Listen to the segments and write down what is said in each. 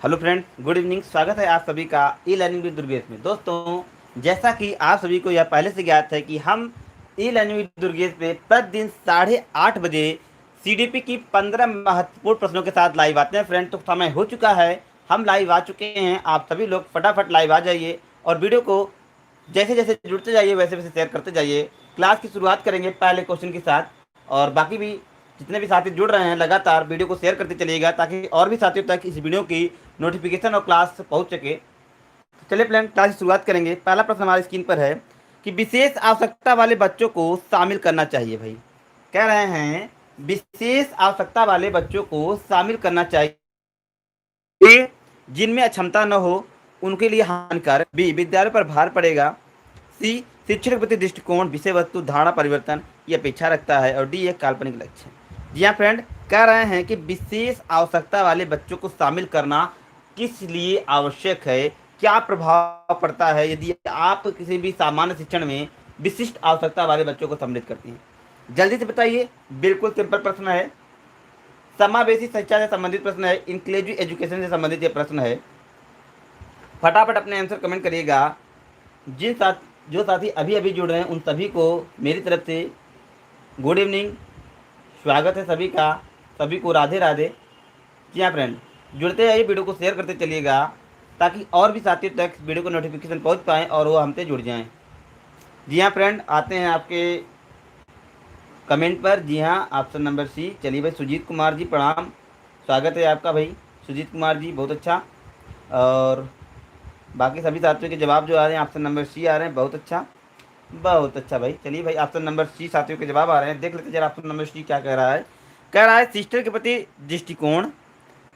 Hello friend, good evening. स्वागत है आप सभी का ई लर्निंग विद दुर्गेश में। दोस्तों, जैसा कि आप सभी को यह पहले से ज्ञात है कि हम ई लर्निंग विद दुर्गेश में प्रतिदिन 8:30 बजे सीडीपी की 15 महत्वपूर्ण प्रश्नों के साथ लाइव आते हैं। फ्रेंड, तो समय हो चुका है, हम लाइव आ चुके हैं। आप सभी लोग फटाफट लाइव आ जाइए और वीडियो को जैसे जैसे जुड़ते जाइए वैसे वैसे शेयर करते जाइए। क्लास की शुरुआत करेंगे पहले क्वेश्चन के साथ और बाकी भी जितने भी साथी जुड़ रहे हैं लगातार वीडियो को शेयर करते चलिएगा ताकि और भी साथियों तक इस वीडियो की नोटिफिकेशन और क्लास पहुंच सके। तो चलिए प्लान क्लास की शुरुआत करेंगे। पहला प्रश्न हमारी स्क्रीन पर है कि विशेष आवश्यकता वाले बच्चों को शामिल करना चाहिए। भाई कह रहे हैं विशेष आवश्यकता वाले बच्चों को शामिल करना चाहिए। ए, जिनमें अक्षमता न हो उनके लिए हानिकारक। बी, विद्यालय पर भार पड़ेगा। सी, शिक्षक के प्रति दृष्टिकोण, विषय वस्तु, धारणा परिवर्तन ये अपेक्षा रखता है। और डी, एक काल्पनिक लक्ष्य है। जी हाँ फ्रेंड, कह रहे हैं कि विशेष आवश्यकता वाले बच्चों को शामिल करना किस लिए आवश्यक है, क्या प्रभाव पड़ता है यदि आप किसी भी सामान्य शिक्षण में विशिष्ट आवश्यकता वाले बच्चों को सम्मिलित करती हैं। जल्दी से बताइए। बिल्कुल सिंपल प्रश्न है, समावेशी शिक्षा से संबंधित प्रश्न है, इंक्लूसिव एजुकेशन से संबंधित ये प्रश्न है। फटाफट अपने आंसर कमेंट करिएगा। जो साथी अभी अभी जुड़ रहे हैं उन सभी को मेरी तरफ से गुड इवनिंग, स्वागत है सभी का। सभी को राधे राधे। जी हाँ फ्रेंड, जुड़ते जाइए, वीडियो को शेयर करते चलिएगा ताकि और भी साथियों तक वीडियो को नोटिफिकेशन पहुंच पाएँ और वो हमसे जुड़ जाएं। जी हाँ फ्रेंड, आते हैं आपके कमेंट पर। जी हाँ, ऑप्शन नंबर सी। चलिए भाई, सुजीत कुमार जी प्रणाम, स्वागत है आपका भाई सुजीत कुमार जी, बहुत अच्छा। और बाकी सभी साथियों के जवाब जो आ रहे हैं ऑप्शन नंबर सी आ रहे हैं, बहुत अच्छा बहुत अच्छा भाई। चलिए भाई, ऑप्शन नंबर सी साथियों के जवाब आ रहे हैं, देख लेते जरा ऑप्शन नंबर सी क्या कह रहा है। कह रहा है सिस्टर के प्रति दृष्टिकोण,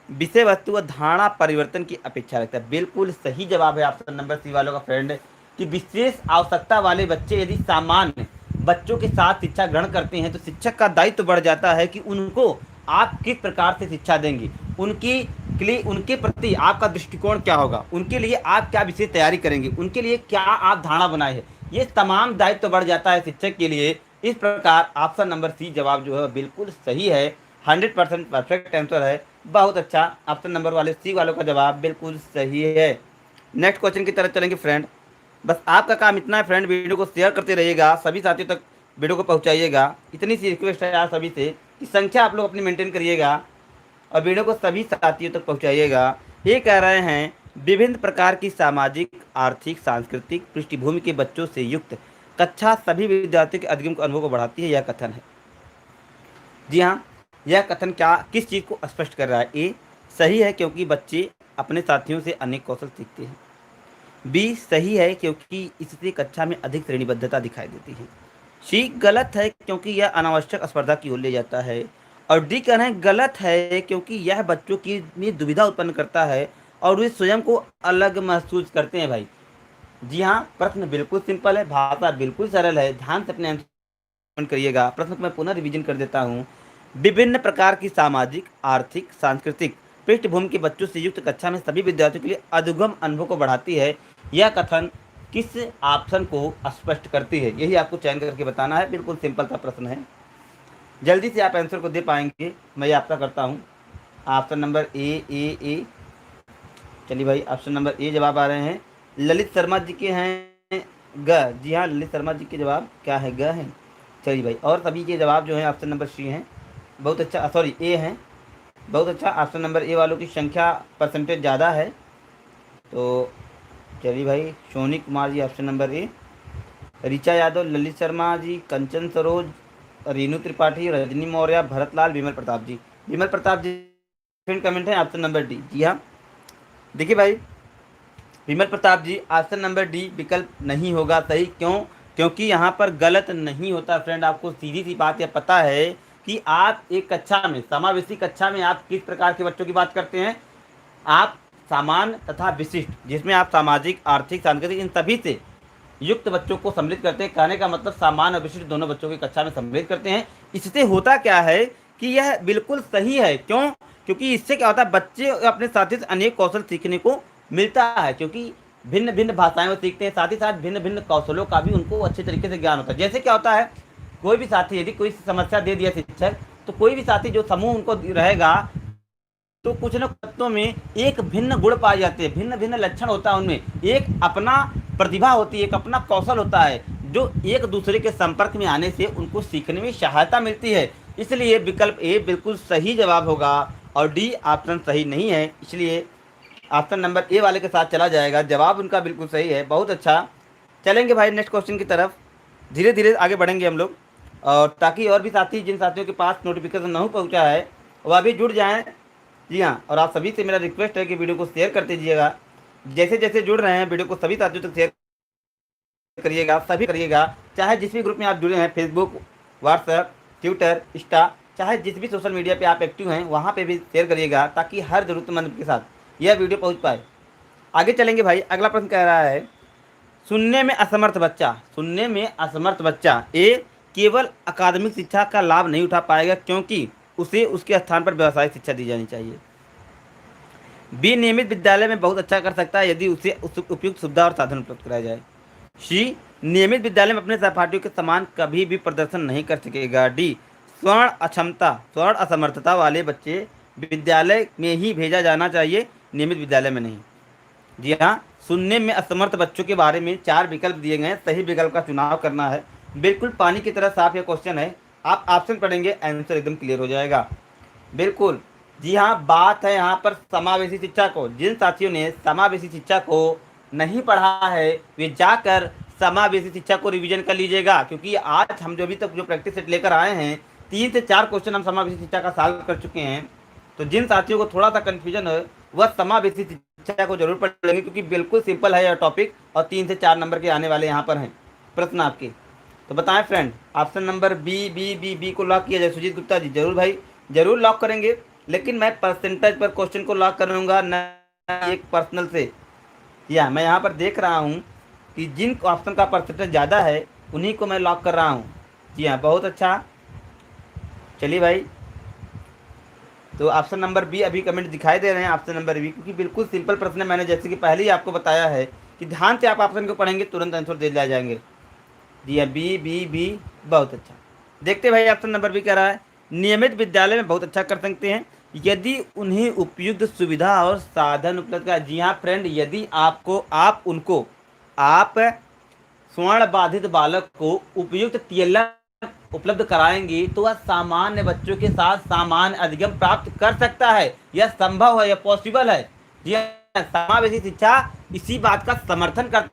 विषय वस्तु व धारणा परिवर्तन की अपेक्षा रखता है। बिल्कुल सही जवाब है ऑप्शन नंबर सी वालों का फ्रेंड कि विशेष आवश्यकता वाले बच्चे यदि सामान्य बच्चों के साथ शिक्षा ग्रहण करते हैं तो शिक्षक का दायित्व बढ़ जाता है कि उनको आप किस प्रकार से शिक्षा देंगे, उनकी के लिए उनके प्रति आपका दृष्टिकोण क्या होगा, उनके लिए आप क्या विशेष तैयारी करेंगे, उनके लिए क्या आप धारणा बनाए हैं, ये तमाम दायित्व बढ़ जाता है शिक्षक के लिए। इस प्रकार ऑप्शन नंबर सी जवाब जो है बिल्कुल सही है, 100% परफेक्ट आंसर है, बहुत अच्छा। ऑप्शन नंबर वाले सी वालों का जवाब बिल्कुल सही है। नेक्स्ट क्वेश्चन की तरफ चलेंगे फ्रेंड। बस आपका काम इतना है फ्रेंड, वीडियो को शेयर करते रहिएगा, सभी साथियों तक वीडियो को पहुंचाइएगा। इतनी सी रिक्वेस्ट है यार सभी से कि संख्या आप लोग अपनी मेंटेन करिएगा और वीडियो को सभी साथियों तक पहुंचाइएगा। ये कह रहे हैं विभिन्न प्रकार की सामाजिक, आर्थिक, सांस्कृतिक पृष्ठभूमि के बच्चों से युक्त कक्षा सभी विद्यार्थियों के अध्ययन अनुभव को बढ़ाती है, यह कथन है। जी हाँ, यह कथन क्या किस चीज़ को स्पष्ट कर रहा है। ए, सही है क्योंकि बच्चे अपने साथियों से अनेक कौशल सीखते हैं। बी, सही है क्योंकि इससे कक्षा में अधिक श्रेणीबद्धता दिखाई देती है। सी, गलत है क्योंकि यह अनावश्यक स्पर्धा की ओर ले जाता है। और डी कह रहे हैं गलत है क्योंकि यह बच्चों की में दुविधा उत्पन्न करता है और वे स्वयं को अलग महसूस करते हैं। भाई जी हाँ, प्रश्न बिल्कुल सिंपल है, भाषा बिल्कुल सरल है, ध्यान से अपने आंसर करिएगा। प्रश्न को मैं पुनः रिवीजन कर देता हूँ। विभिन्न प्रकार की सामाजिक, आर्थिक, सांस्कृतिक पृष्ठभूमि के बच्चों से युक्त कक्षा में सभी विद्यार्थियों के लिए अदुगम अनुभव को बढ़ाती है, यह कथन किस ऑप्शन को स्पष्ट करती है, यही आपको चयन करके बताना है। बिल्कुल सिंपल सा प्रश्न है, जल्दी से आप आंसर को दे पाएंगे, मैं आपका करता हूँ। ऑप्शन नंबर ए। चलिए भाई, ऑप्शन नंबर ए जवाब आ रहे हैं, ललित शर्मा जी के हैं ग। जी हाँ, ललित शर्मा जी के जवाब क्या है, ग है। चलिए भाई, और सभी के जवाब जो है ऑप्शन नंबर सी हैं, बहुत अच्छा, सॉरी ए हैं, बहुत अच्छा। ऑप्शन नंबर ए वालों की संख्या परसेंटेज ज़्यादा है। तो चलिए भाई, Soni Kumar ji option number A, Richa Yadav, Lalit Sharma ji, Kanchan Saroj, Rinu Tripathi, Rajni Maurya, Bharatlal, Vimal Pratap ji. Vimal Pratap ji फिर कमेंट है ऑप्शन नंबर डी। जी हाँ, देखिए भाई, विमल प्रताप जी ऑप्शन नंबर डी विकल्प नहीं होगा सही। क्यों? क्योंकि यहाँ पर गलत नहीं होता फ्रेंड। आपको सीधी सी बात यह पता है कि आप एक कक्षा में, समावेशी कक्षा में आप किस प्रकार के बच्चों की बात करते हैं। आप सामान्य तथा विशिष्ट, जिसमें आप सामाजिक, आर्थिक, सांस्कृतिक इन सभी से युक्त बच्चों को सम्मिलित करते हैं। कहने का मतलब सामान्य और विशिष्ट दोनों बच्चों की कक्षा में सम्मिलित करते हैं। इससे होता क्या है कि यह बिल्कुल सही है। क्यों? क्योंकि इससे क्या होता है, बच्चे अपने साथी से अनेक कौशल सीखने को मिलता है, क्योंकि भिन्न भिन्न भाषाएं वो सीखते हैं, साथ ही साथ भिन्न भिन्न कौशलों का भी उनको अच्छे तरीके से ज्ञान होता है। जैसे क्या होता है, कोई भी साथी यदि कोई समस्या दे दिया शिक्षक, तो कोई भी साथी जो समूह उनको रहेगा तो कुछ न कुछ तत्वों में एक भिन्न गुण पाए जाते हैं, भिन्न भिन्न लक्षण होता है उनमें, एक अपना प्रतिभा होती है, एक अपना कौशल होता है, जो एक दूसरे के संपर्क में आने से उनको सीखने में सहायता मिलती है। इसलिए विकल्प ए बिल्कुल सही जवाब होगा और डी ऑप्शन सही नहीं है, इसलिए ऑप्शन नंबर ए वाले के साथ चला जाएगा। जवाब उनका बिल्कुल सही है। बहुत अच्छा, चलेंगे भाई नेक्स्ट क्वेश्चन की तरफ। धीरे धीरे आगे बढ़ेंगे हम लोग, और ताकि और भी साथी, जिन साथियों के पास नोटिफिकेशन नहीं पहुंचा है वह भी जुड़ जाएं। जी हाँ, और आप सभी से मेरा रिक्वेस्ट है कि वीडियो को शेयर कर दीजिएगा। जैसे जैसे जुड़ रहे हैं वीडियो को सभी साथियों तक शेयर करिएगा, सभी करिएगा, चाहे जिस भी ग्रुप में आप जुड़े हैं, फेसबुक, व्हाट्सएप, ट्विटर, इंस्टा, चाहे जिस भी सोशल मीडिया पे आप एक्टिव हैं वहाँ पे भी शेयर करिएगा, ताकि हर ज़रूरतमंद के साथ यह वीडियो पहुँच पाए। आगे चलेंगे भाई। अगला प्रश्न कह रहा है, सुनने में असमर्थ बच्चा, सुनने में असमर्थ बच्चा ए केवल अकादमिक शिक्षा का लाभ नहीं उठा पाएगा क्योंकि उसे उसके स्थान पर व्यावसायिक शिक्षा दी जानी चाहिए। बी नियमित विद्यालय में बहुत अच्छा कर सकता है यदि उसे उपयुक्त सुविधा और साधन उपलब्ध कराया जाए। सी नियमित विद्यालय में अपने सहपाठियों के समान कभी भी प्रदर्शन नहीं कर सकेगा। डी स्वर्ण अक्षमता, स्वर्ण असमर्थता वाले बच्चे विद्यालय में ही भेजा जाना चाहिए, नियमित विद्यालय में नहीं। जी हाँ, सुनने में असमर्थ बच्चों के बारे में 4 विकल्प दिए गए हैं, सही विकल्प का चुनाव करना है। बिल्कुल पानी की तरह साफ यह क्वेश्चन है, आप ऑप्शन पढ़ेंगे आंसर एकदम क्लियर हो जाएगा। बिल्कुल, जी हाँ, बात है यहाँ पर समावेशी शिक्षा को। जिन साथियों ने समावेशी शिक्षा को नहीं पढ़ा है वे जाकर समावेशी शिक्षा को रिवीजन कर लीजिएगा, क्योंकि आज हम जो अभी तक जो प्रैक्टिस सेट लेकर आए हैं 3 से 4 क्वेश्चन हम समावेशी शिक्षा का सॉल्व कर चुके हैं। तो जिन साथियों को थोड़ा सा कन्फ्यूजन है वह समावेशी शिक्षा को जरूर पढ़ लेंगे, क्योंकि बिल्कुल सिंपल है यह टॉपिक और 3 से 4 नंबर के आने वाले यहाँ पर हैं प्रश्न आपके। तो बताएं friend, option number B B B B को लॉक किया जाए। सुजीत गुप्ता जी जरूर भाई, जरूर लॉक करेंगे, लेकिन मैं परसेंटेज पर क्वेश्चन को लॉक करूँगा, न एक पर्सनल से। या मैं यहाँ पर देख रहा हूँ कि जिन ऑप्शन का परसेंटेज ज़्यादा है उन्हीं को मैं लॉक कर रहा हूँ। जी हाँ, बहुत अच्छा। चलिए भाई, तो ऑप्शन नंबर बी अभी कमेंट दिखाई दे रहे हैं, ऑप्शन नंबर बी, क्योंकि बिल्कुल सिंपल प्रश्न है। मैंने जैसे कि पहले ही आपको बताया है कि ध्यान से आप ऑप्शन को पढ़ेंगे तुरंत आंसर दे दिया जाएंगे। जी हाँ, बी बी बी, बहुत अच्छा। देखते भाई, ऑप्शन नंबर बी कह रहा है नियमित विद्यालय में बहुत अच्छा कर सकते हैं यदि उन्हें उपयुक्त सुविधा और साधन उपलब्ध करा। जी हाँ फ्रेंड, यदि आप स्वर्ण बाधित बालक को उपयुक्त टीएलएम उपलब्ध कराएंगे तो वह सामान्य बच्चों के साथ सामान्य अधिगम प्राप्त कर सकता है। यह संभव है, यह पॉसिबल है। यह समावेशी शिक्षा इसी बात का समर्थन करता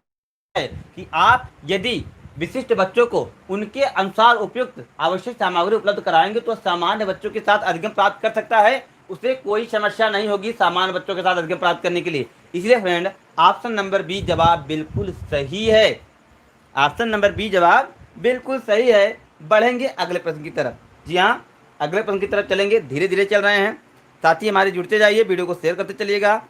है कि आप यदि विशिष्ट बच्चों को उनके अनुसार उपयुक्त आवश्यक सामग्री उपलब्ध कराएंगे तो सामान्य बच्चों के साथ अधिगम प्राप्त कर सकता है, उसे कोई समस्या नहीं होगी सामान्य बच्चों के साथ अधिगम प्राप्त करने के लिए। इसलिए फ्रेंड, ऑप्शन नंबर बी जवाब बिल्कुल सही है। ऑप्शन नंबर बी जवाब बिल्कुल सही है। बढ़ेंगे अगले प्रश्न की तरफ। जी हाँ, अगले प्रश्न की तरफ चलेंगे, धीरे धीरे चल रहे हैं, साथ ही हमारे जुड़ते जाइए, वीडियो को शेयर करते चलिएगा।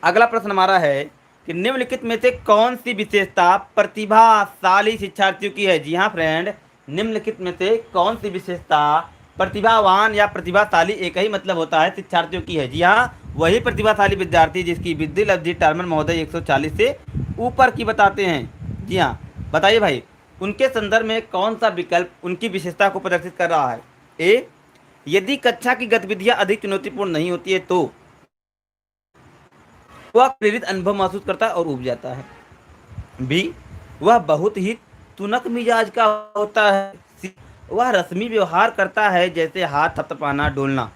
अगला प्रश्न हमारा है कि निम्नलिखित में से कौन सी विशेषता प्रतिभाशाली शिक्षार्थियों की है। जी हाँ फ्रेंड, निम्नलिखित में से कौन सी विशेषता प्रतिभावान या प्रतिभाशाली एक ही मतलब होता है शिक्षार्थियों की है। जी हाँ, वही प्रतिभाशाली विद्यार्थी जिसकी विद्धि लब्धि टर्मन महोदय 140 से ऊपर की बताते हैं। जी हाँ, बताइए भाई, उनके संदर्भ में कौन सा विकल्प उनकी विशेषता को प्रदर्शित कर रहा है। ए, यदि कक्षा की गतिविधियां अधिक चुनौतीपूर्ण नहीं होती है तो वह प्रेरित अनुभव महसूस करता है और उब जाता है। बी, वह बहुत ही तुनक मिजाज का होता है। सी, वह रस्मी व्यवहार करता है जैसे हाथ थपथपाना, डोलना।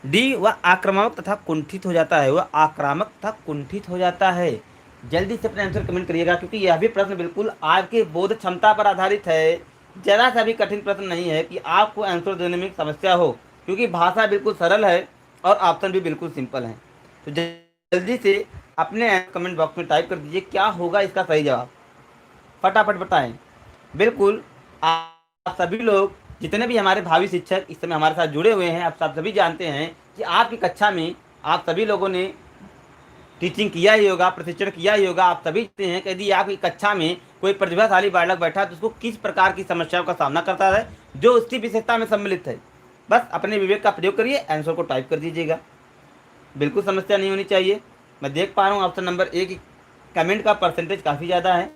डी, वह आक्रामक तथा कुंठित हो जाता है, वह आक्रामक तथा कुंठित हो जाता है। जल्दी से अपने आंसर कमेंट करिएगा, क्योंकि यह भी प्रश्न बिल्कुल आपके बोध क्षमता पर आधारित है। जरा सा भी कठिन प्रश्न नहीं है कि आपको आंसर देने में समस्या हो, क्योंकि भाषा बिल्कुल सरल है और ऑप्शन भी बिल्कुल सिंपल है। तो जल्दी से अपने कमेंट बॉक्स में टाइप कर दीजिए क्या होगा इसका सही जवाब, फटाफट बताएं। बिल्कुल, आप सभी लोग जितने भी हमारे भावी शिक्षक इस समय हमारे साथ जुड़े हुए हैं, आप सब सभी जानते हैं कि आपकी कक्षा में आप सभी लोगों ने टीचिंग किया ही होगा, प्रशिक्षण किया ही होगा। आप सभी जानते हैं कि यदि आपकी कक्षा में कोई प्रतिभाशाली बालक बैठा तो उसको किस प्रकार की समस्याओं का सामना करता है जो उसकी विशेषता में सम्मिलित है। बस अपने विवेक का प्रयोग करिए, आंसर को टाइप कर दीजिएगा, बिल्कुल समस्या नहीं होनी चाहिए। मैं देख पा रहा हूँ ऑप्शन नंबर ए की कमेंट का परसेंटेज काफ़ी ज़्यादा है।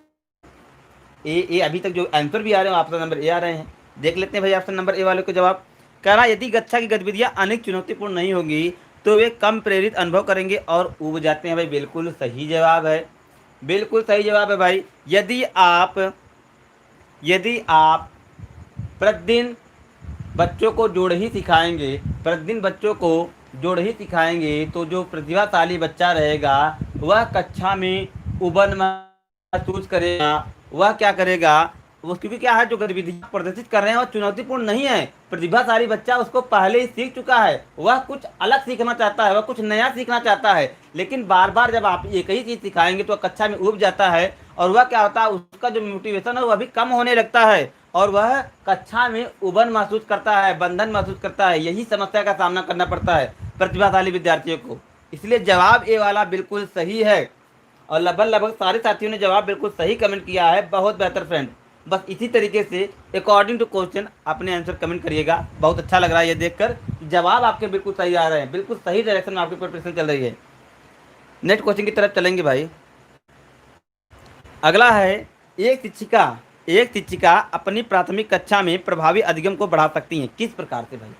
ए अभी तक जो आंसर भी आ रहे हैं ऑप्शन नंबर ए आ रहे हैं। देख लेते हैं भाई ऑप्शन नंबर ए वाले को जवाब। कह रहा यदि कक्षा की गतिविधियां अनेक चुनौतीपूर्ण नहीं होगी तो वे कम प्रेरित अनुभव करेंगे और ऊब जाते हैं। भाई बिल्कुल सही जवाब है, बिल्कुल सही जवाब है भाई। यदि आप प्रतिदिन बच्चों को जोड़ ही सिखाएंगे, प्रतिदिन बच्चों को जोड़ ही सिखाएंगे तो जो प्रतिभाशाली बच्चा रहेगा वह कक्षा में उबन महसूस करेगा। वह क्या करेगा, वो क्योंकि क्या है, जो गतिविधियां प्रदर्शित कर रहे हैं वो चुनौतीपूर्ण नहीं है। प्रतिभाशाली बच्चा उसको पहले ही सीख चुका है, वह कुछ अलग सीखना चाहता है, वह कुछ नया सीखना चाहता है। लेकिन बार बार जब आप एक ही चीज सिखाएंगे तो कक्षा में उब जाता है और वह क्या होता है, उसका जो मोटिवेशन है वह भी कम होने लगता है और वह कक्षा में उबन महसूस करता है, बंधन महसूस करता है। यही समस्या का सामना करना पड़ता है प्रतिभाशाली विद्यार्थियों को। इसलिए जवाब ए वाला बिल्कुल सही है और लगभग सारे साथियों ने जवाब बिल्कुल सही कमेंट किया है। बहुत बेहतर फ्रेंड, बस इसी तरीके से अकॉर्डिंग टू क्वेश्चन अपने आंसर कमेंट करिएगा। बहुत अच्छा लग रहा है ये देखकर, जवाब आपके बिल्कुल सही आ रहे हैं, बिल्कुल सही डायरेक्शन में आपकी प्रिपरेशन चल रही है। नेक्स्ट क्वेश्चन की तरफ चलेंगे भाई। अगला है, एक शिक्षिका अपनी प्राथमिक कक्षा में प्रभावी अधिगम को बढ़ा सकती हैं, किस प्रकार से भाई।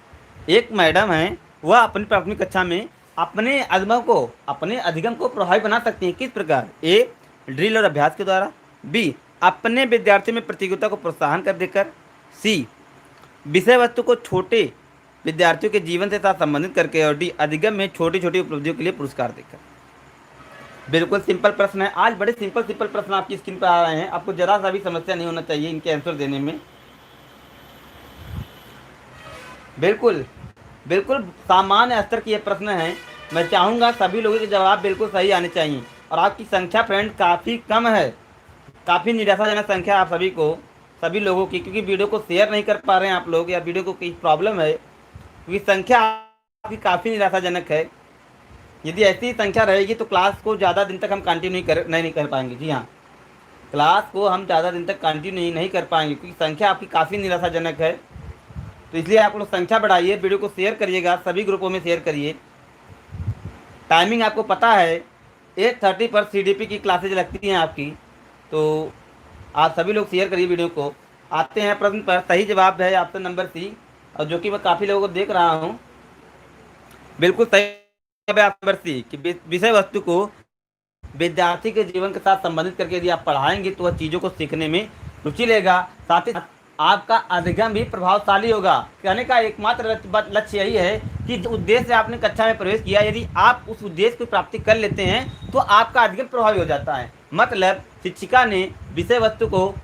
एक मैडम है, वह अपनी प्राथमिक कक्षा में अपने अधिगम को प्रभावी बना सकती हैं, किस प्रकार। ए, ड्रिल और अभ्यास के द्वारा। बी, अपने विद्यार्थियों में प्रतियोगिता को प्रोत्साहन कर देकर। सी, विषय वस्तु को छोटे विद्यार्थियों के जीवन से साथ संबंधित करके। और डी, अधिगम में छोटी छोटी उपलब्धियों के लिए पुरस्कार देकर। बिल्कुल सिंपल प्रश्न है, आज बड़े सिंपल प्रश्न आपकी स्क्रीन पर आ रहे हैं। आपको जरा सा भी समस्या नहीं होना चाहिए इनके आंसर देने में। बिल्कुल बिल्कुल सामान्य स्तर के ये प्रश्न हैं। मैं चाहूँगा सभी लोगों के जवाब बिल्कुल सही आने चाहिए। और आपकी संख्या फ्रेंड काफ़ी कम है, काफ़ी निराशाजनक संख्या आप सभी लोगों की, क्योंकि वीडियो को शेयर नहीं कर पा रहे हैं आप लोग, या वीडियो को कोई प्रॉब्लम है, क्योंकि संख्या आपकी काफ़ी निराशाजनक है। यदि ऐसी संख्या रहेगी तो क्लास को ज़्यादा दिन तक हम कंटिन्यू नहीं कर पाएंगे। जी हाँ, क्लास को हम ज़्यादा दिन तक कंटिन्यू नहीं कर पाएंगे, क्योंकि संख्या आपकी काफ़ी निराशाजनक है। तो इसलिए आप लोग संख्या बढ़ाइए, वीडियो को शेयर करिएगा, सभी ग्रुपों में शेयर करिए। टाइमिंग आपको पता है 8:30 पर CDP की क्लासेज लगती हैं आपकी, तो आप सभी लोग शेयर करिए वीडियो को। आते हैं प्रश्न पर। सही जवाब है ऑप्शन नंबर सी, और जो कि मैं काफ़ी लोगों को देख रहा हूँ, बिल्कुल सही है ऑप्शन नंबर सी कि विषय वस्तु को विद्यार्थी के जीवन के साथ संबंधित करके यदि आप पढ़ाएंगे तो वह चीज़ों को सीखने में रुचि लेगा, साथ ही आपका अधिगम भी प्रभावशाली होगा। कहने का एकमात्र लक्ष्य यही है कि उद्देश्य से आपने कक्षा में प्रवेश किया, यदि आप उस उद्देश्य की प्राप्ति कर लेते हैं तो आपका अधिगम प्रभावी हो जाता है। मतलब शिक्षिका ने विषय वस्तु को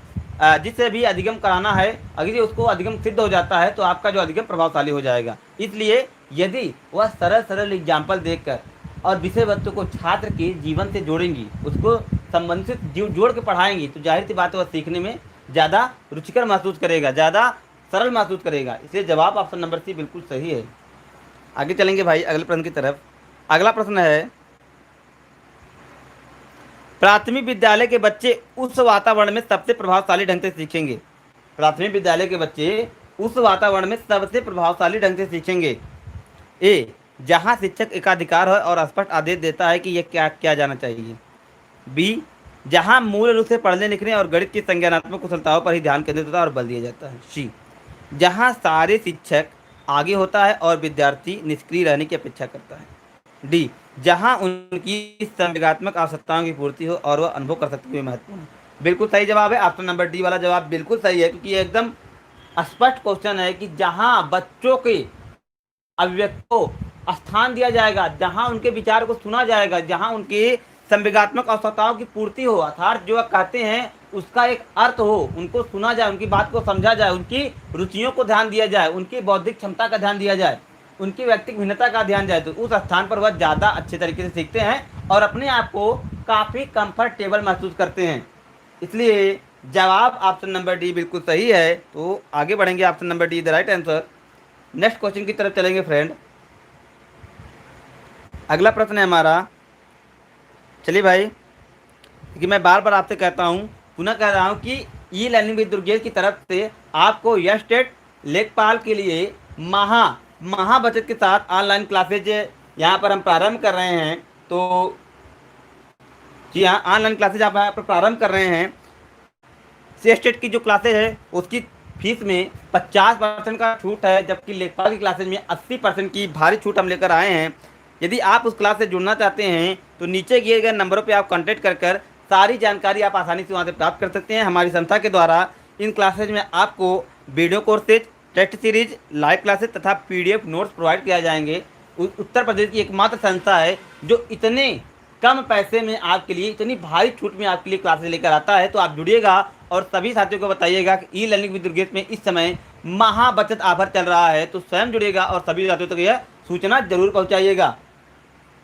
जिससे भी अधिगम कराना है, अगर उसको अधिगम सिद्ध हो जाता है तो आपका जो अधिगम प्रभावशाली हो जाएगा। इसलिए यदि वह सरल एग्जाम्पल देकर और विषय वस्तु को छात्र के जीवन से जोड़ेंगी, उसको संबंधित जोड़ के पढ़ाएंगी, तो जाहिर सी बात है वह सीखने में ज़्यादा रुचिकर महसूस करेगा, ज़्यादा सरल महसूस करेगा। इसलिए जवाब ऑप्शन नंबर सी बिल्कुल सही है। आगे चलेंगे भाई अगले प्रश्न की तरफ। अगला प्रश्न है, प्राथमिक विद्यालय के बच्चे उस वातावरण में सबसे प्रभावशाली ढंग से सीखेंगे। प्राथमिक विद्यालय के बच्चे उस वातावरण में सबसे प्रभावशाली ढंग से सीखेंगे। ए, जहाँ शिक्षक एकाधिकार है और स्पष्ट आदेश देता है कि यह क्या किया जाना चाहिए। बी, जहाँ मूल रूप से पढ़ने लिखने और गणित की संज्ञानात्मक कुशलताओं पर ही ध्यान केंद्रित होता है और बल दिया जाता है। सी, जहाँ सारे शिक्षक आगे होता है और विद्यार्थी निष्क्रिय रहने की अपेक्षा करता है। डी, जहाँ उनकी संवेगात्मक आवश्यकताओं की पूर्ति हो और वह अनुभव कर सकते हुए महत्वपूर्ण। बिल्कुल सही जवाब है ऑप्शन नंबर डी वाला जवाब बिल्कुल सही है, क्योंकि ये एकदम स्पष्ट क्वेश्चन है कि जहाँ बच्चों के अभिव्यक्ति को स्थान दिया जाएगा, जहाँ उनके विचार को सुना जाएगा, जहाँ उनके संवेगात्मक आवश्यकताओं की पूर्ति हो, अर्थात जो कहते हैं उसका एक अर्थ हो, उनको सुना जाए, उनकी बात को समझा जाए, उनकी रुचियों को ध्यान दिया जाए, उनकी बौद्धिक क्षमता का ध्यान दिया जाए, उनकी व्यक्तिगत भिन्नता का ध्यान जाए, तो उस स्थान पर वह ज़्यादा अच्छे तरीके से सीखते हैं और अपने आप को काफ़ी कंफर्टेबल महसूस करते हैं। इसलिए जवाब ऑप्शन नंबर डी बिल्कुल सही है। तो आगे बढ़ेंगे, option number D the right answer. Next question की तरफ चलेंगे फ्रेंड। अगला प्रश्न है हमारा, चलिए भाई, कि मैं बार बार आपसे कहता हूँ, पुनः कह रहा हूँ कि ई लर्निंग विद दुर्गेश की तरफ से आपको यश टेट लेखपाल के लिए महा बचत के साथ ऑनलाइन क्लासेज यहाँ पर हम प्रारंभ कर रहे हैं। तो जी हाँ, ऑनलाइन क्लासेज आप यहाँ पर प्रारंभ कर रहे हैं। सी टेट की जो क्लासेज है उसकी फीस में 50% का छूट है, जबकि लेखपाल की क्लासेज में 80% की भारी छूट हम लेकर आए हैं। यदि आप उस क्लास से जुड़ना चाहते हैं तो नीचे दिए गए नंबरों पर आप कॉन्टैक्ट कर सारी जानकारी आप आसानी से वहाँ से प्राप्त कर सकते हैं। हमारी संस्था के द्वारा इन क्लासेज में आपको video courses, test series, live classes तथा पीडीएफ नोट्स प्रोवाइड किया जाएंगे। उत्तर प्रदेश की एकमात्र संस्था है जो इतने कम पैसे में आपके लिए, इतनी भारी छूट में आपके लिए क्लासेस लेकर आता है। तो आप जुड़िएगा और सभी साथियों को बताइएगा कि ई लर्निंग विद दुर्गेश में इस समय महा बचत ऑफर चल रहा है। तो स्वयं जुड़िएगा और सभी साथियों तक यह सूचना जरूर पहुंचाइएगा।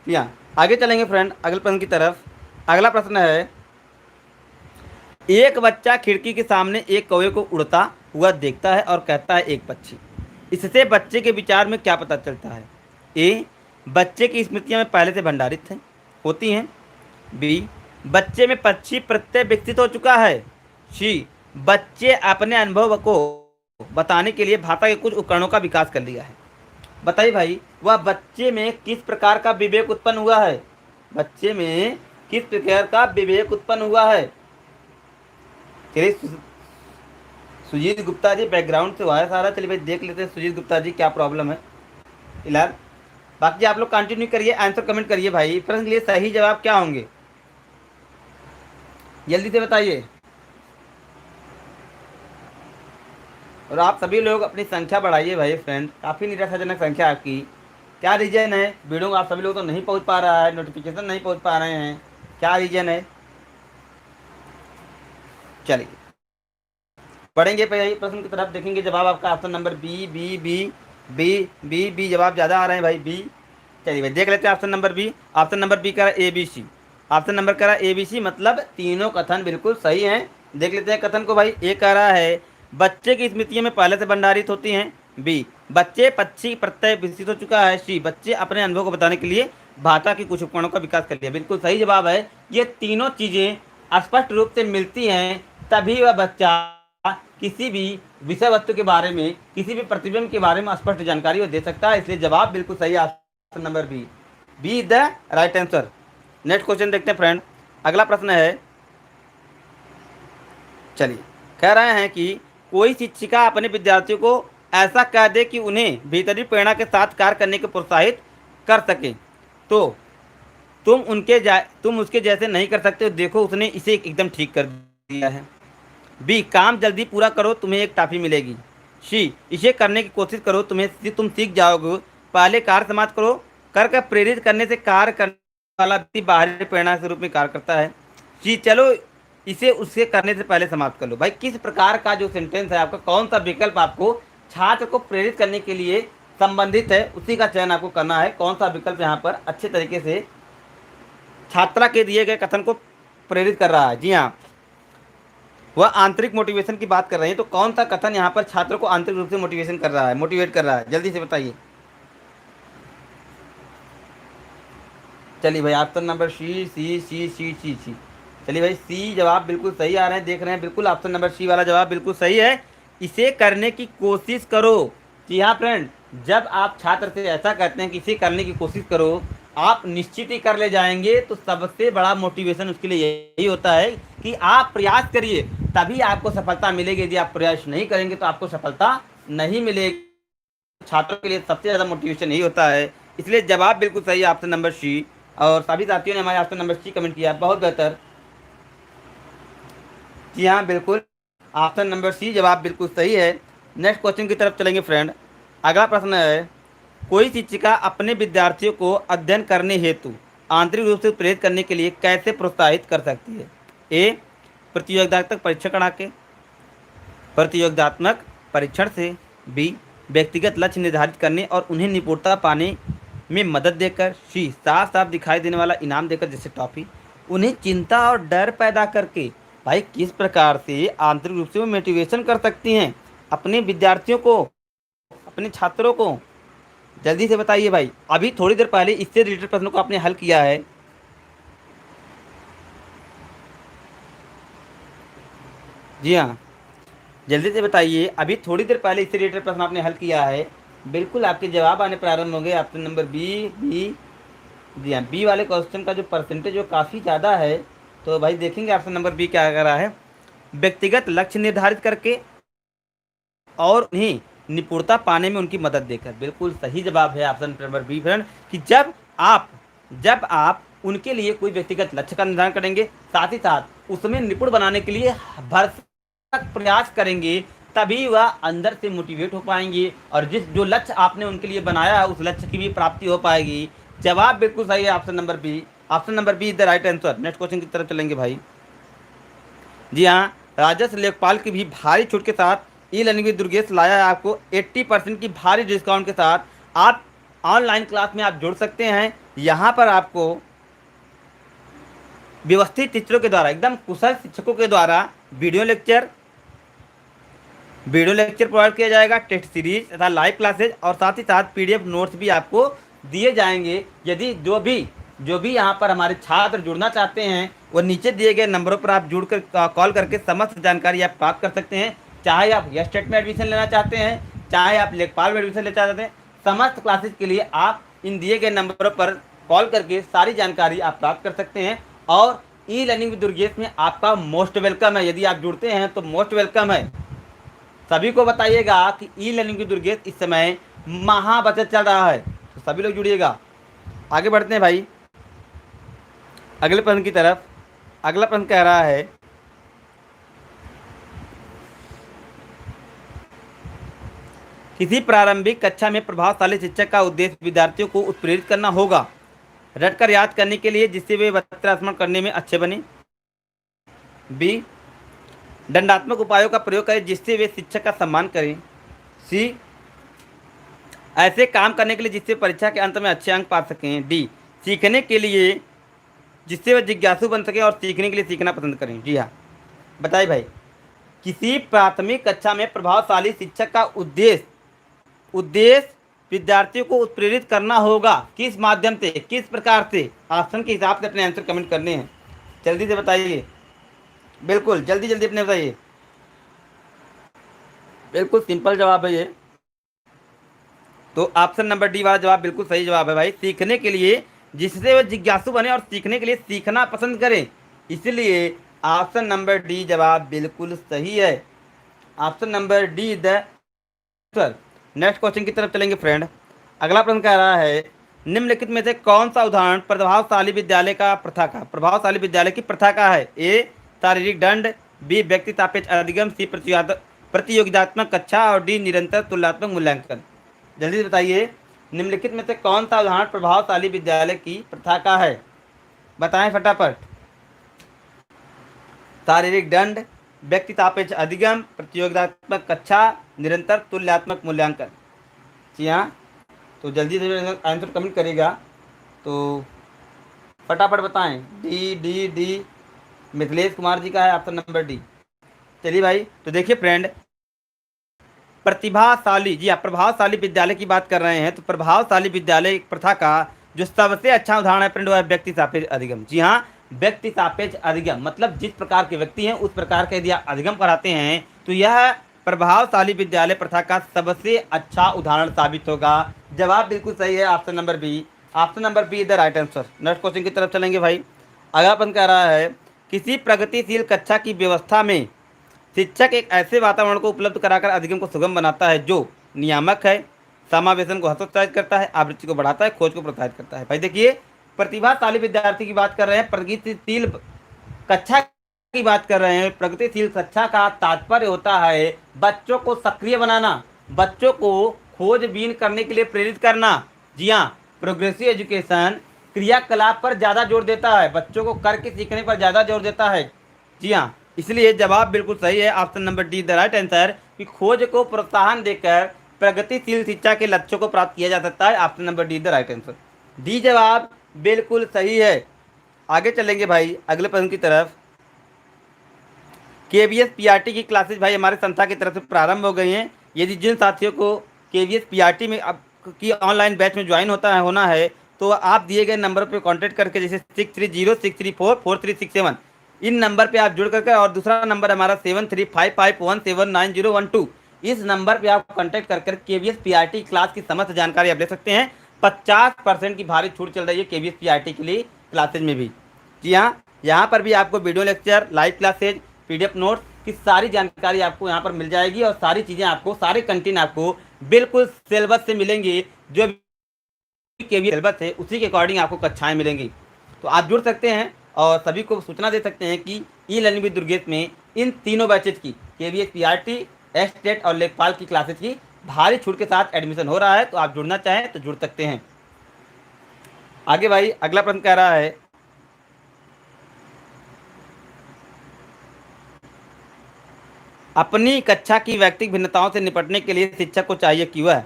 यहाँ आगे चलेंगे फ्रेंड अगले प्रश्न की तरफ। अगला प्रश्न है, एक बच्चा खिड़की के सामने एक कौवे को उड़ता हुआ देखता है और कहता है एक पक्षी। इससे बच्चे के विचार में क्या पता चलता है? ए, बच्चे की स्मृतियां में पहले से भंडारित हैं होती हैं। बी, बच्चे में पक्षी प्रत्यय विकसित हो चुका है। सी, बच्चे अपने अनुभव को बताने के लिए भाषा के कुछ उपकरणों का विकास कर लिया है। बताइए भाई, वह बच्चे में किस प्रकार का विवेक उत्पन्न हुआ है? बच्चे में किस प्रकार का विवेक उत्पन्न हुआ है? चलिए सुजीत गुप्ता जी बैकग्राउंड से हुआ है सारा। चलिए भाई देख लेते हैं सुजीत गुप्ता जी क्या प्रॉब्लम है फिलहाल। बाकी आप लोग कंटिन्यू करिए, आंसर कमेंट करिए भाई। प्रश्न के लिए सही जवाब क्या होंगे जल्दी से बताइए। और आप सभी लोग अपनी संख्या बढ़ाइए भाई फ्रेंड, काफ़ी निराशाजनक संख्या आपकी। क्या रीजन है? वीडियो आप सभी लोग तो नहीं पहुंच पा रहा है, नोटिफिकेशन नहीं पहुंच पा रहे हैं, क्या रीजन है? चलिए पढ़ेंगे भाई प्रश्न की तरफ, देखेंगे जवाब आपका option number B B B B B B जवाब ज़्यादा आ रहे हैं भाई बी। चलिए भाई देख लेते हैं option number B. Option number B करा A B C, option number करा ए बी सी, मतलब तीनों कथन बिल्कुल सही हैं। देख लेते हैं कथन को भाई। ए कह रहा है बच्चे की स्मृतियां में पहले से भंडारित होती हैं। बी, बच्चे पक्षी प्रत्यय विकसित हो चुका है। सी, बच्चे अपने अनुभव को बताने के लिए भाषा के कुछ उपकरणों का विकास कर लिया। बिल्कुल सही जवाब है। ये तीनों चीज़ें स्पष्ट रूप से मिलती हैं तभी वह बच्चा किसी भी विषय वस्तु के बारे में, किसी भी प्रतिबिंब के बारे में स्पष्ट जानकारी वो दे सकता है। इसलिए जवाब बिल्कुल सही, option number B, B is the right answer. Next question देखते हैं फ्रेंड। अगला प्रश्न है, चलिए कह रहे हैं कि कोई शिक्षिका अपने विद्यार्थियों को ऐसा कह दे कि उन्हें भीतरी प्रेरणा के साथ कार्य करने को प्रोत्साहित कर सके, तो तुम उसके जैसे नहीं कर सकते। देखो उसने इसे एकदम ठीक कर दिया है। बी, काम जल्दी पूरा करो तुम्हें एक टॉफी मिलेगी। सी, इसे करने की कोशिश करो तुम सीख जाओगे। पहले कार्य समाप्त करो, कर प्रेरित करने से कार्य करने वाला व्यक्ति बाहरी प्रेरणा के रूप में कार्य करता है। सी, चलो इसे उससे करने से पहले समाप्त कर लो। भाई किस प्रकार का जो सेंटेंस है आपका, कौन सा विकल्प आपको छात्र को प्रेरित करने के लिए संबंधित है, उसी का चयन आपको करना है। कौन सा विकल्प यहाँ पर अच्छे तरीके से छात्रा के दिए गए कथन को प्रेरित कर रहा है? जी हाँ, वह आंतरिक मोटिवेशन की बात कर रहे हैं। तो कौन सा कथन यहाँ पर छात्रों को आंतरिक रूप से मोटिवेशन कर रहा है, मोटिवेट कर रहा है? जल्दी से बताइए। चलिए भाई ऑप्शन नंबर सी सी सी सी सी सी। चलिए भाई सी जवाब बिल्कुल सही आ रहे हैं, देख रहे हैं बिल्कुल ऑप्शन नंबर सी वाला जवाब बिल्कुल सही है। इसे करने की कोशिश करो। जी हाँ फ्रेंड, जब आप छात्र से ऐसा कहते हैं कि इसे करने की कोशिश करो, आप निश्चित ही कर ले जाएंगे। तो सबसे बड़ा मोटिवेशन उसके लिए यही होता है कि आप प्रयास करिए, तभी आपको सफलता मिलेगी। यदि आप प्रयास नहीं करेंगे तो आपको सफलता नहीं मिलेगी। छात्रों के लिए सबसे ज़्यादा मोटिवेशन यही होता है। इसलिए जवाब बिल्कुल सही है, ऑप्शन नंबर सी। और सभी साथियों ने हमारे ऑप्शन नंबर सी कमेंट किया, बहुत बेहतर। जी हाँ बिल्कुल, ऑप्शन नंबर सी जवाब बिल्कुल सही है। नेक्स्ट क्वेश्चन की तरफ चलेंगे फ्रेंड। अगला प्रश्न है, कोई शिक्षिका अपने विद्यार्थियों को अध्ययन करने हेतु आंतरिक रूप से प्रेरित करने के लिए कैसे प्रोत्साहित कर सकती है? ए, प्रतियोगितात्मक परीक्षण करा के, प्रतियोगितात्मक परीक्षण से। बी, व्यक्तिगत लक्ष्य निर्धारित करने और उन्हें निपुणता पाने में मदद देकर। सी, साफ साफ दिखाई देने वाला इनाम देकर जैसे टॉफी। उन्हें चिंता और डर पैदा करके। भाई किस प्रकार से आंतरिक रूप से वो मोटिवेशन कर सकती हैं अपने विद्यार्थियों को, अपने छात्रों को? जल्दी से बताइए भाई। अभी थोड़ी देर पहले इससे रिलेटेड प्रश्नों को आपने हल किया है। जी हाँ जल्दी से बताइए, अभी थोड़ी देर पहले इससे रिलेटेड प्रश्न आपने हल किया है। बिल्कुल आपके जवाब आने प्रारंभ होंगे। Option number B B. जी हाँ, बी वाले क्वेश्चन का जो परसेंटेज जो काफ़ी ज़्यादा है। तो भाई देखेंगे ऑप्शन नंबर बी क्या कर रहा है। व्यक्तिगत लक्ष्य निर्धारित करके और उन्हें निपुणता पाने में उनकी मदद देकर। बिल्कुल सही जवाब है ऑप्शन नंबर बी फ्रेंड, कि जब आप उनके लिए कोई व्यक्तिगत लक्ष्य का निर्धारण करेंगे, साथ ही साथ उसमें निपुण बनाने के लिए भरसक प्रयास करेंगे, तभी वह अंदर से मोटिवेट हो पाएंगे और जो लक्ष्य आपने उनके लिए बनाया है उस लक्ष्य की भी प्राप्ति हो पाएगी। जवाब बिल्कुल सही है option number B. Option number B is the right answer. Next question की तरफ चलेंगे भाई। जी हाँ, राजस्व लेखपाल की भी भारी छूट के साथ ई लर्निंग विद दुर्गेश लाया है आपको 80% की भारी डिस्काउंट के साथ। आप ऑनलाइन क्लास में आप जुड़ सकते हैं। यहाँ पर आपको व्यवस्थित टीचरों के द्वारा, एकदम कुशल शिक्षकों के द्वारा वीडियो लेक्चर प्रोवाइड किया जाएगा, टेस्ट सीरीज तथा लाइव क्लासेज, और साथ ही साथ पीडीएफ नोट्स भी आपको दिए जाएंगे। यदि जो भी यहाँ पर हमारे छात्र जुड़ना चाहते हैं वो नीचे दिए गए नंबरों पर आप जुड़कर कॉल करके समस्त जानकारी आप प्राप्त कर सकते हैं। चाहे आप यस स्टेट में एडमिशन लेना चाहते हैं, चाहे आप लेखपाल में एडमिशन लेना चाहते हैं, समस्त क्लासेज के लिए आप इन दिए गए नंबरों पर कॉल करके सारी जानकारी आप प्राप्त कर सकते हैं। और ई लर्निंग विद दुर्गेश में आपका मोस्ट वेलकम है। यदि आप जुड़ते हैं तो मोस्ट वेलकम है। सभी को बताइएगा कि ई लर्निंग विद दुर्गेश इस समय महा बचत चल रहा है, तो सभी लोग जुड़िएगा। आगे बढ़ते हैं भाई अगले प्रश्न की तरफ। अगला प्रश्न कह रहा है, किसी प्रारंभिक कक्षा में प्रभावशाली शिक्षक का उद्देश्य विद्यार्थियों को उत्प्रेरित करना होगा रटकर याद करने के लिए, जिससे वे स्मरण करने में अच्छे बने। बी, दंडात्मक उपायों का प्रयोग करें जिससे वे शिक्षक का सम्मान करें। सी, ऐसे काम करने के लिए जिससे परीक्षा के अंत में अच्छे अंक पा सकें। डी, सीखने के लिए जिससे वे जिज्ञासु बन सकें और सीखने के लिए सीखना पसंद करें। जी हाँ, बताइए भाई, किसी प्राथमिक कक्षा में प्रभावशाली शिक्षक का उद्देश्य विद्यार्थियों को उत्प्रेरित करना होगा, किस माध्यम से, किस प्रकार से? ऑप्शन के हिसाब से अपने आंसर कमेंट करने हैं। जल्दी से बताइए, बिल्कुल जल्दी जल्दी अपने बताइए। बिल्कुल सिंपल जवाब है ये, तो ऑप्शन नंबर डी वाला जवाब बिल्कुल सही जवाब है भाई। सीखने के लिए जिससे वह जिज्ञासु बने और सीखने के लिए सीखना पसंद करें, इसलिए ऑप्शन नंबर डी जवाब बिल्कुल सही है। Option number D the sir. Next question की तरफ चलेंगे फ्रेंड। अगला प्रश्न कह रहा है, निम्नलिखित में से कौन सा उदाहरण प्रभावशाली विद्यालय की प्रथा का है? ए, शारीरिक दंड, बी, व्यक्ति सापेक्ष अधिगम, सी, प्रतियोगितात्मक कक्षा, और डी, निरंतर तुलनात्मक मूल्यांकन। जल्दी से बताइए, निम्नलिखित में से कौन सा उदाहरण प्रभावशाली विद्यालय की प्रथा का है? बताएं फटाफट। शारीरिक दंड, व्यक्ति सापेक्ष अधिगम, प्रतियोगितात्मक कक्षा, निरंतर तुलनात्मक मूल्यांकन। जी हाँ, तो जल्दी से आंसर कमेंट करिएगा, तो फटाफट बताएं। डी मिथिलेश कुमार जी का है ऑप्शन नंबर डी। चलिए भाई, तो देखिए फ्रेंड, प्रतिभाशाली, जी हाँ, प्रभावशाली विद्यालय की बात कर रहे हैं, तो प्रभावशाली विद्यालय प्रथा का जो सबसे अच्छा उदाहरण है फ्रेंड वो है व्यक्ति सापेक्ष अधिगम। जी हाँ, व्यक्ति सापेक्ष अधिगम मतलब जिस प्रकार के व्यक्ति हैं उस प्रकार के यदि आप अधिगम कराते हैं तो यह प्रभावशाली विद्यालय प्रथा का सबसे अच्छा उदाहरण साबित होगा। जवाब बिल्कुल सही है, option number B. Option number B is the right answer. Next question की तरफ चलेंगे भाई। अगला प्रश्न कह रहा है, किसी प्रगतिशील कक्षा की व्यवस्था में शिक्षक एक ऐसे वातावरण को उपलब्ध कराकर अधिगम को सुगम बनाता है जो नियामक है, समावेशन को हतोत्साहित करता है, आवृत्ति को बढ़ाता है, खोज को प्रोत्साहित करता है। भाई देखिए, प्रतिभाशाली विद्यार्थी की बात कर रहे हैं, प्रगतिशील कक्षा की बात कर रहे हैं। प्रगतिशील कक्षा का तात्पर्य होता है बच्चों को सक्रिय बनाना, बच्चों को खोजबीन करने के लिए प्रेरित करना। जी हाँ, प्रोग्रेसिव एजुकेशन क्रियाकलाप पर ज़्यादा जोर देता है, बच्चों को करके सीखने पर ज़्यादा जोर देता है। जी हाँ, इसलिए जवाब बिल्कुल सही है, option number D the right answer, कि खोज को प्रोत्साहन देकर प्रगतिशील शिक्षा के लक्ष्यों को प्राप्त किया जा सकता है। Option number D the right answer, D जवाब बिल्कुल सही है। आगे चलेंगे भाई अगले प्रश्न की तरफ। केवीएस पीआरटी की क्लासेस भाई हमारे संस्था की तरफ से प्रारंभ हो गई हैं। यदि जिन साथियों को केवीएस पीआरटी में अब की ऑनलाइन बैच में ज्वाइन होना है तो आप दिए गए नंबर पर कांटेक्ट करके, जैसे 6306344367, इन नंबर पे आप जुड़ करके, और दूसरा नंबर हमारा 7355179012, इस नंबर पे आप कांटेक्ट कर केवीएस पीआरटी क्लास की समस्त जानकारी आप ले सकते हैं। 50% की भारी छूट चल रही है केवीएस पीआरटी के लिए क्लासेज में भी। जी हाँ, यहाँ पर भी आपको video lecture, live classes, PDF notes की सारी जानकारी आपको यहाँ पर मिल जाएगी और सारी चीज़ें आपको, सारे कंटेंट आपको बिल्कुल सिलेबस से मिलेंगी। जो केवी सिलेबस है उसी के अकॉर्डिंग आपको कक्षाएं मिलेंगी। तो आप जुड़ सकते हैं और सभी को सूचना दे सकते हैं कि ई लर्निंग विद दुर्गेश में इन तीनों बैचेज की KVS PRT, एस्टेट और लेखपाल की क्लासेज की भारी छूट के साथ एडमिशन हो रहा है। तो आप जुड़ना चाहें तो जुड़ सकते हैं। आगे भाई अगला प्रश्न कह रहा है, अपनी कक्षा की व्यक्तिगत भिन्नताओं से निपटने के लिए शिक्षक को चाहिए कि वह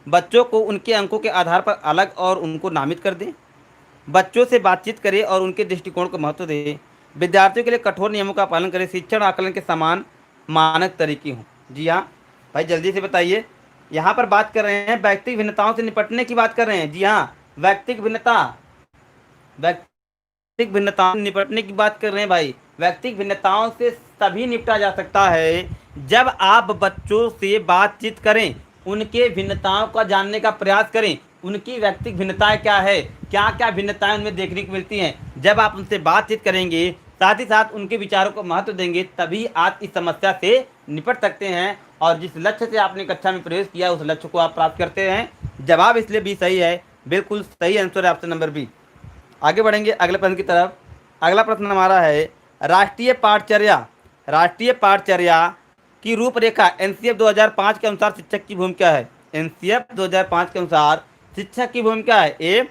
बच्चों को उनके अंकों के आधार पर अलग और उनको नामित कर दे, बच्चों से बातचीत करे और उनके दृष्टिकोण को महत्व दे, विद्यार्थियों के लिए कठोर नियमों का पालन करे, शिक्षण आकलन के समान मानक तरीके हों। जी हाँ भाई, जल्दी से बताइए। यहाँ पर बात कर रहे हैं व्यक्तिगत भिन्नताओं से निपटने की बात कर रहे हैं। जी हाँ, व्यक्तिगत भिन्नताओं से निपटने की बात कर रहे हैं भाई। व्यक्तिगत भिन्नताओं से तभी निपटा जा सकता है जब आप बच्चों से बातचीत करें, उनके भिन्नताओं का जानने का प्रयास करें, उनकी व्यक्तिगत भिन्नताएं क्या है, क्या क्या भिन्नताएं उनमें देखने को मिलती हैं। जब आप उनसे बातचीत करेंगे, साथ ही साथ उनके विचारों को महत्व देंगे, तभी आप इस समस्या से निपट सकते हैं और जिस लक्ष्य से आपने कक्षा में प्रवेश किया उस लक्ष्य को आप प्राप्त करते हैं। जवाब इसलिए बी सही है, बिल्कुल सही आंसर है ऑप्शन नंबर बी। आगे बढ़ेंगे अगले प्रश्न की तरफ। अगला प्रश्न हमारा है, राष्ट्रीय पाठचर्या की रूपरेखा NCF 2005 के अनुसार शिक्षक की भूमिका है। NCF 2005 के अनुसार शिक्षक की भूमिका है। ए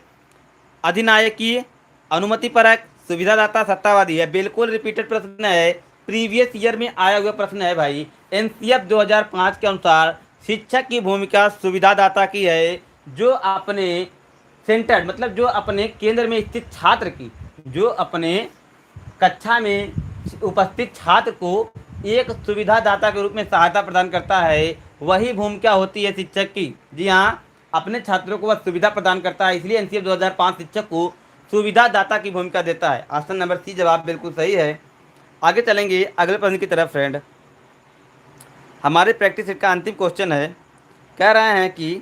अधिनायकीय, अनुमतिपरक, सुविधादाता, सत्तावादी है। बिल्कुल रिपीटेड प्रश्न है, प्रीवियस ईयर में आया हुआ प्रश्न है भाई। NCF 2005 के अनुसार शिक्षक की भूमिका सुविधादाता की है, जो अपने सेंटर मतलब जो अपने केंद्र में स्थित छात्र की, जो अपने कक्षा में उपस्थित छात्र को एक सुविधादाता के रूप में सहायता प्रदान करता है, वही भूमिका होती है शिक्षक की। जी हाँ, अपने छात्रों को वह सुविधा प्रदान करता है, इसलिए NCF 2005 शिक्षक को सुविधादाता की भूमिका देता है। ऑप्शन नंबर सी जवाब बिल्कुल सही है। आगे चलेंगे अगले प्रश्न की तरफ। फ्रेंड, हमारे प्रैक्टिस सेट का अंतिम क्वेश्चन है, कह रहे हैं कि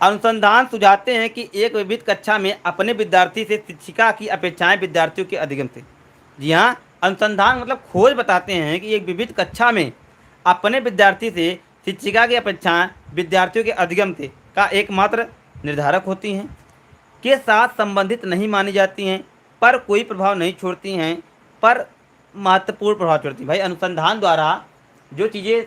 अनुसंधान सुझाते हैं कि एक विविध कक्षा में अपने विद्यार्थी से शिक्षिका की अपेक्षाएं विद्यार्थियों के अधिगम से। जी हाँ, अनुसंधान मतलब खोज बताते हैं कि एक विविध कक्षा में अपने विद्यार्थी से शिक्षिका की अपेक्षाएं विद्यार्थियों के अधिगम से का एकमात्र निर्धारक होती हैं, के साथ संबंधित नहीं मानी जाती हैं, पर कोई प्रभाव नहीं छोड़ती हैं, पर महत्वपूर्ण प्रभाव छोड़ती हैं। भाई, अनुसंधान द्वारा जो चीज़ें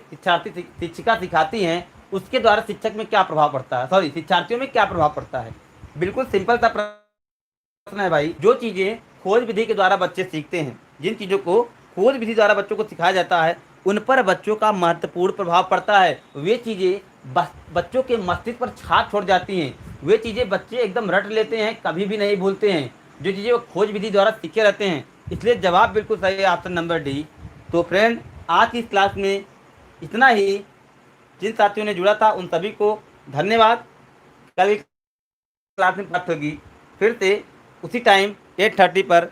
शिक्षिका सिखाती हैं उसके द्वारा शिक्षक में क्या प्रभाव पड़ता है, शिक्षार्थियों में क्या प्रभाव पड़ता है। बिल्कुल सिंपल सा प्रश्न है भाई। जो चीज़ें खोज विधि के द्वारा बच्चे सीखते हैं, जिन चीज़ों को खोज विधि द्वारा बच्चों को सिखाया जाता है, उन पर बच्चों का महत्वपूर्ण प्रभाव पड़ता है। वे चीज़ें बच्चों के मस्तिष्क पर छाप छोड़ जाती हैं। वे चीज़ें बच्चे एकदम रट लेते हैं, कभी भी नहीं भूलते हैं, जो चीज़ें वो खोज विधि द्वारा सीखे रहते हैं। इसलिए जवाब बिल्कुल सही है, ऑप्शन नंबर डी। तो फ्रेंड, आज की इस क्लास में इतना ही। जिन साथियों ने जुड़ा था उन सभी को धन्यवाद। कल क्लास में बात होगी फिर से उसी टाइम 8:30 पर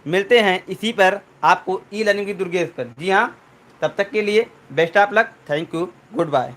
मिलते हैं, इसी पर आपको ई लर्निंग की दुर्गेश पर। जी हाँ, तब तक के लिए best of luck, thank you, good bye.